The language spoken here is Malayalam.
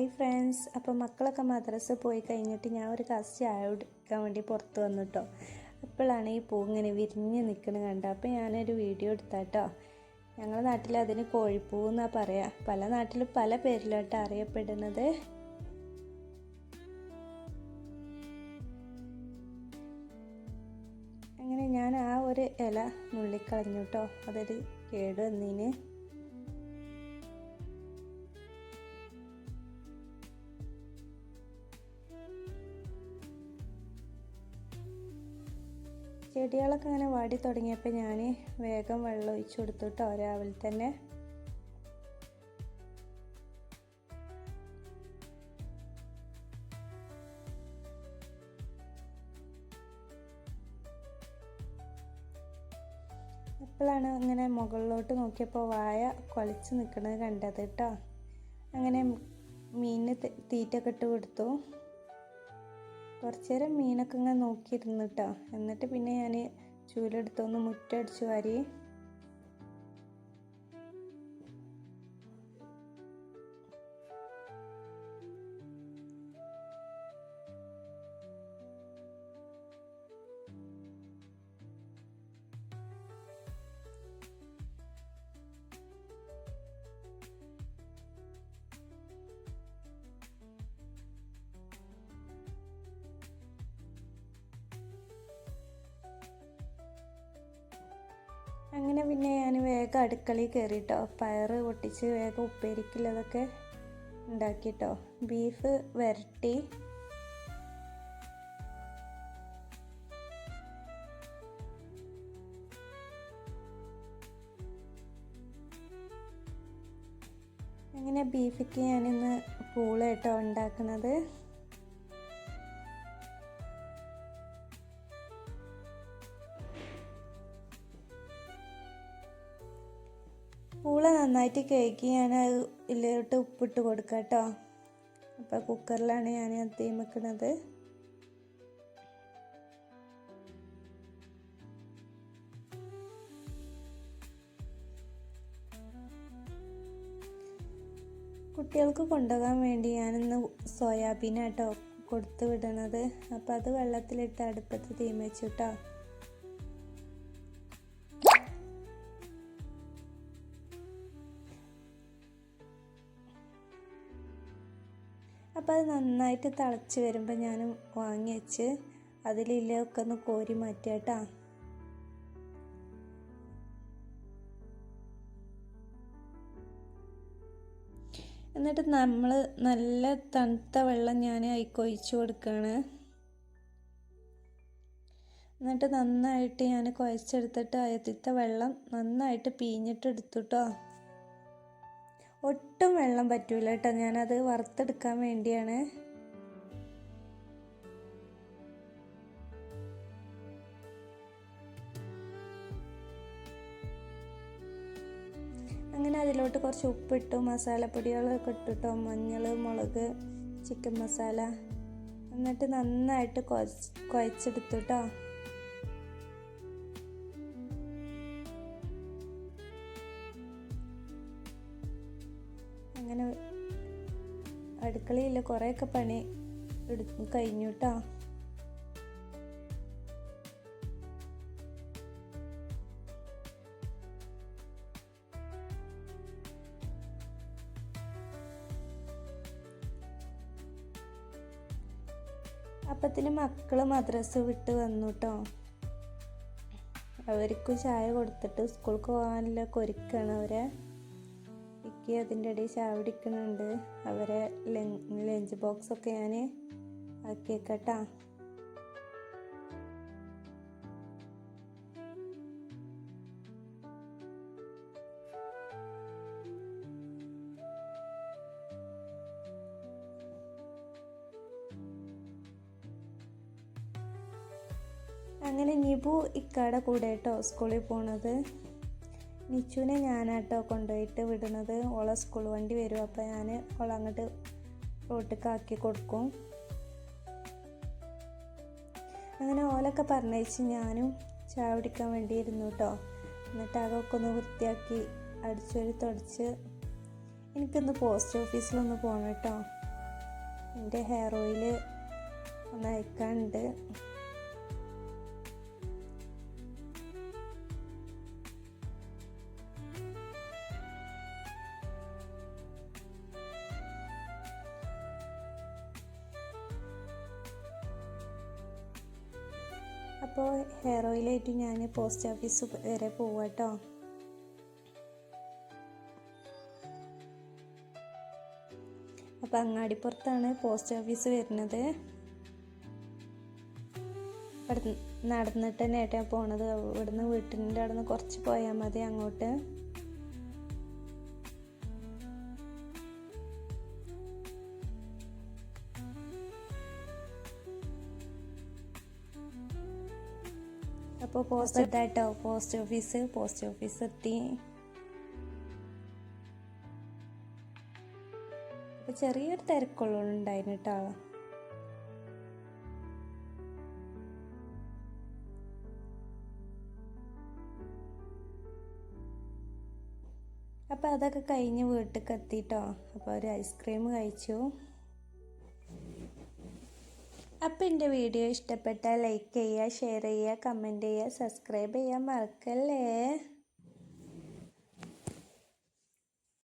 ഹായ് ഫ്രണ്ട്സ്, അപ്പോൾ മക്കളൊക്കെ മദ്രസ പോയി കഴിഞ്ഞിട്ട് ഞാൻ ഒരു ഗ്ലാസ് ചായ കുടിക്കാൻ വേണ്ടി പുറത്ത് വന്നു കേട്ടോ. അപ്പോഴാണ് ഈ പൂ ഇങ്ങനെ വിരിഞ്ഞ് നിൽക്കുന്നത് കണ്ടത്. അപ്പോൾ ഞാനൊരു വീഡിയോ എടുത്താട്ടോ. ഞങ്ങളുടെ നാട്ടിൽ അതിന് കോഴിപ്പൂ എന്നാണ് പറയുക. പല നാട്ടിലും പല പേരിലോട്ട് അറിയപ്പെടുന്നത്. അങ്ങനെ ഞാൻ ആ ഒരു ഇല നുള്ളിക്കളഞ്ഞു കേട്ടോ. അതൊരു കേട് വന്നതിന്. ചെടികളൊക്കെ അങ്ങനെ വാടി തുടങ്ങിയപ്പോൾ ഞാൻ വേഗം വെള്ളം ഒഴിച്ചു കൊടുത്തു കേട്ടോ രാവിലെ തന്നെ. അപ്പോഴാണ് ഇങ്ങനെ മുകളിലോട്ട് നോക്കിയപ്പോൾ വാഴ കൊലച്ച് നിൽക്കുന്നത് കണ്ടത് കേട്ടോ. അങ്ങനെ മീനിന് തീറ്റയൊക്കെ ഇട്ട് കൊടുത്തു. കുറച്ച് നേരം മീനൊക്കെ ഇങ്ങനെ നോക്കിയിരുന്നു കേട്ടോ. എന്നിട്ട് പിന്നെ ഞാൻ ചൂലെടുത്തൊന്ന് മുറ്റടിച്ചു വാരി. അങ്ങനെ പിന്നെ ഞാൻ വേഗം അടുക്കളയിൽ കയറിയിട്ടോ. പയറ് പൊട്ടിച്ച് വേഗം ഉപ്പേരിക്കുള്ളതൊക്കെ ഉണ്ടാക്കിട്ടോ. ബീഫ് വരട്ടി, അങ്ങനെ ബീഫിക്ക് ഞാനിന്ന് പൂളായിട്ടോ ഉണ്ടാക്കുന്നത്. പൂള നന്നായിട്ട് കഴുകി ഞാൻ ഇതിലോട്ട് ഉപ്പിട്ട് കൊടുക്കാം കേട്ടോ. അപ്പോൾ കുക്കറിലാണ് ഞാൻ തീ വെക്കുന്നത്. കുട്ടികൾക്ക് കൊണ്ടുപോകാൻ വേണ്ടി ഞാനിന്ന് സോയാബീനാട്ടോ കൊടുത്തു വിടണത്. അപ്പോൾ അത് വെള്ളത്തിലിട്ട് അടുപ്പത്ത് തീ വെച്ചു കേട്ടോ. അപ്പോൾ അത് നന്നായിട്ട് തിളച്ച് വരുമ്പോൾ ഞാൻ വാങ്ങി വെച്ച് അതിലൊക്കെ ഒന്ന് കോരി മാറ്റുക കേട്ടോ. എന്നിട്ട് നമ്മൾ നല്ല തണുത്ത വെള്ളം ഞാൻ ഒഴിച്ച് കൊടുക്കുകയാണ്. എന്നിട്ട് നന്നായിട്ട് ഞാൻ കുഴച്ചെടുത്തിട്ട് ആദ്യത്തെ വെള്ളം നന്നായിട്ട് പിഴിഞ്ഞിട്ട് എടുത്തു കേട്ടോ. ഒട്ടും വെള്ളം പറ്റൂല കേട്ടോ. ഞാനത് വറുത്തെടുക്കാൻ വേണ്ടിയാണ്. അങ്ങനെ അതിലോട്ട് കുറച്ച് ഉപ്പിട്ടു, മസാലപ്പൊടികളൊക്കെ ഇട്ടിട്ടോ, മഞ്ഞൾ, മുളക്, ചിക്കൻ മസാല. എന്നിട്ട് നന്നായിട്ട് കുഴച്ചെടുത്തു കേട്ടോ. അങ്ങനെ അടുക്കളയിൽ കുറേയൊക്കെ പണി കഴിഞ്ഞു കേട്ടോ. അപ്പത്തിന് മക്കൾ മദ്രസ വിട്ട് വന്നു കേട്ടോ. അവർക്ക് ചായ കൊടുത്തിട്ട് സ്കൂൾക്ക് പോകാനൊക്കെ ഒരുക്കുകയാണ് അവരെ. അതിൻ്റെ ഇടയിൽ ചായ കുടിക്കുന്നുണ്ട്. അവരെ ലഞ്ച് ബോക്സൊക്കെ ഞാൻ ആക്കിയേക്കട്ടാ. അങ്ങനെ നിബു ഇക്കാടെ കൂടെ കേട്ടോ സ്കൂളിൽ പോണത്. നിച്ചുവിനെ ഞാനാട്ടോ കൊണ്ടുപോയിട്ട് വിടുന്നത്. ഓളെ സ്കൂൾ വണ്ടി വരും. അപ്പോൾ ഞാൻ ഓളെ അങ്ങോട്ട് റോട്ടിലേക്ക് ആക്കി കൊടുക്കും. അങ്ങനെ ഓലൊക്കെ പറഞ്ഞയച്ച് ഞാനും ചായ കുടിക്കാൻ വേണ്ടി ഇരുന്നു കേട്ടോ. എന്നിട്ട് അതൊക്കെ ഒന്ന് വൃത്തിയാക്കി അടിച്ചൊരു തുടച്ച് എനിക്കൊന്ന് പോസ്റ്റ് ഓഫീസിലൊന്ന് പോകണം കേട്ടോ. എൻ്റെ ഹെയർ ഓയിൽ ഒന്ന് അയക്കാനുണ്ട്. അപ്പോൾ ഹെയർ ഓയിലായിട്ട് ഞാൻ പോസ്റ്റ് ഓഫീസ് വരെ പോവാം കേട്ടോ. അപ്പോൾ അങ്ങാടിപ്പുറത്താണ് പോസ്റ്റ് ഓഫീസ് വരുന്നത്. നടന്നിട്ട് തന്നെ ആയിട്ടാണ് പോണത്. ഇവിടുന്ന് വീട്ടിൻ്റെ അവിടെ നിന്ന് കുറച്ച് പോയാൽ മതി അങ്ങോട്ട്. അപ്പോൾ പോസ്റ്റ് ഓഫീസ് എത്തി. അപ്പോൾ ചെറിയൊരു തിരക്കുള്ളുണ്ടായിരുന്നു കേട്ടോ. അപ്പോൾ അതൊക്കെ കഴിഞ്ഞ് വീട്ടിലേക്ക് എത്തിട്ടോ. അപ്പോൾ ഒരു ഐസ്ക്രീം കഴിച്ചു. അപ്പോൾ എൻ്റെ വീഡിയോ ഇഷ്ടപ്പെട്ടാൽ ലൈക്ക് ചെയ്യുക, ഷെയർ ചെയ്യുക, കമൻറ്റ് ചെയ്യുക, സബ്സ്ക്രൈബ് ചെയ്യാൻ മറക്കല്ലേ.